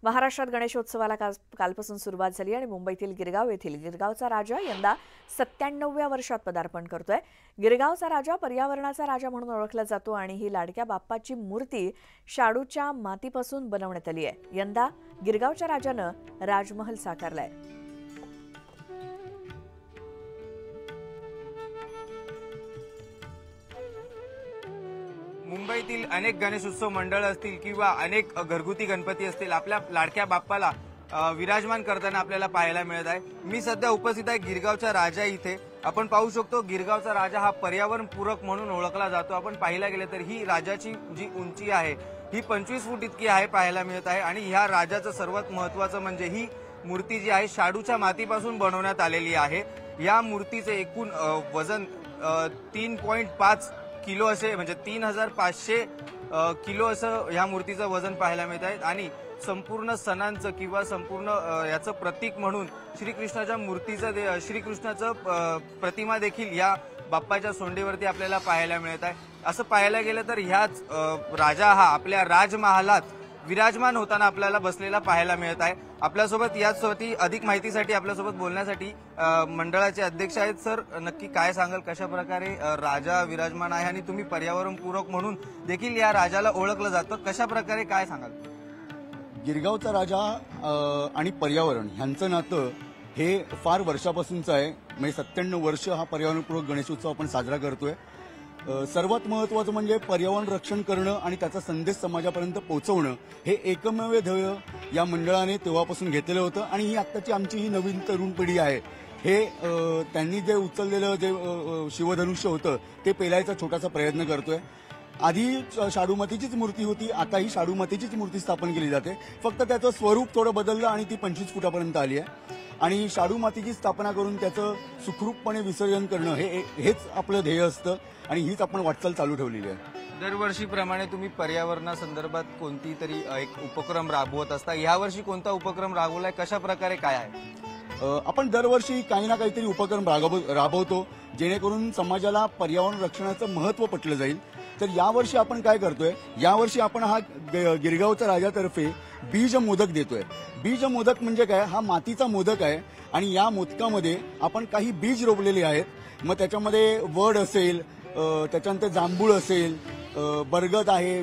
महाराष्ट्रात गणेशोत्सवाला कालपासून सुरुवात झाली आणि मुंबईतील गिरगाव येथील गिरगावचा राजा यंदा 97व्या वर्षात पदार्पण करतोय। गिरगावचा राजा पर्यावरणाचा राजा म्हणून ओळखला जातो आणि ही लाडक्या बाप्पाची मूर्ती शाडूच्या मातीपासून बनवण्यात आली आहे। यंदा गिरगावच्या राजानं राजमहल साकारलाय। मुंबईतील अनेक गणेशोत्सव मंडळ असतील किंवा अनेक घरगुती गणपती असतील, आपल्या लाडक्या बाप्पाला विराजमान करताना आपल्याला पाहायला मिळत आहे। मी सध्या उपस्थित आहे गिरगावच्या राजा इथे। आपण पाहू शकतो गिरगावचा राजा हा पर्यावरण पूरक म्हणून ओळखला जातो। आपण पाहिला गेले तर ही राजाची जी उंची आहे ही 25 फूट इतकी आहे पाहायला मिळत आहे। आणि ह्या राजाचं सर्वात महत्त्वाचं म्हणजे ही मूर्ती जी आहे शाडूच्या मातीपासून बनवण्यात आलेली आहे। या मूर्तीचे एकूण वजन 3.5 किलो असे म्हणजे 3500 किलो असं या मूर्तीचं वजन पाहायला मिळत आहे। आणि संपूर्ण सणांचं किंवा संपूर्ण याचं प्रतीक म्हणून श्रीकृष्णाच्या मूर्तीचं श्रीकृष्णाचं प्रतिमा देखील या बाप्पाच्या सोंडेवरती आपल्याला पाहायला मिळत आहे। असं पाहायला गेलं तर ह्याच राजा हा आपल्या राजमहालात विराजमान होताना आपल्याला बसलेला पाहायला मिळत आहे। आपल्यासोबत याचवरती अधिक माहितीसाठी आपल्यासोबत बोलण्यासाठी मंडळाचे अध्यक्ष आहेत। सर, नक्की काय सांगाल, कशा प्रकारे राजा विराजमान आहे आणि तुम्ही पर्यावरणपूरक म्हणून देखील या राजाला ओळखलं जातं, कशा प्रकारे काय सांगाल? गिरगावचा राजा आणि पर्यावरण ह्यांचं नातं हे फार वर्षापासूनचं आहे। म्हणजे 97 वर्ष हा पर्यावरणपूरक गणेशोत्सव आपण साजरा करतोय। सर्वात महत्त्वाचं म्हणजे पर्यावरण रक्षण करणं आणि त्याचा संदेश समाजापर्यंत पोहोचवणं हे एकमेव ध्येय या मंडळाने तेव्हापासून घेतलेलं होतं। आणि ही आत्ताची आमची ही नवीन तरुण पिढी आहे, हे त्यांनी जे उचललेलं जे शिवधनुष्य होतं ते पेलायचा छोटासा प्रयत्न करतोय। आधी शाडू मातीचीच मूर्ती होती, आता ही शाडू मातीचीच मूर्ती स्थापन केली जाते, फक्त त्याचं स्वरूप थोडं बदललं आणि ती 25 फुटापर्यंत आली आहे। आणि शाडू मातीची स्थापना करून त्याचं सुखरूपपणे विसर्जन करणं हेच आपलं ध्येय असतं आणि हीच आपण वाटचाल चालू ठेवलेली आहे। दरवर्षीप्रमाणे तुम्ही पर्यावरणासंदर्भात कोणती तरी एक उपक्रम राबवत असता, यावर्षी कोणता उपक्रम राबवलाय, कशा प्रकारे काय आहे? आपण दरवर्षी काही ना काहीतरी उपक्रम राबवतो जेणेकरून समाजाला पर्यावरण रक्षणाचं महत्त्व पटलं जाईल। तर यावर्षी आपण काय करतोय, यावर्षी आपण हा गिरगावच्या राजातर्फे बीज मोदक देतोय। बीज मोदक म्हणजे काय, हा मातीचा मोदक आहे आणि या मोदकामध्ये आपण काही बीज रोवलेले आहेत। मग त्याच्यामध्ये वड असेल, त्याच्यानंतर जांभूळ असेल, बरगद आहे,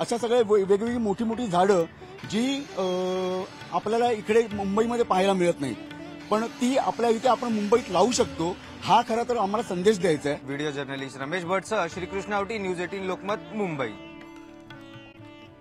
अशा सगळे वेगवेगळी मोठी मोठी झाडं जी आपल्याला इकडे मुंबईमध्ये पाहायला मिळत नाही, पण ती आपल्या इथे आपण मुंबईत लावू शकतो। हा खरं तर आम्हाला संदेश द्यायचा आहे। व्हिडिओ जर्नलिस्ट रमेश भट्टसह श्रीकृष्ण आवटी, न्यूज 18 लोकमत, मुंबई।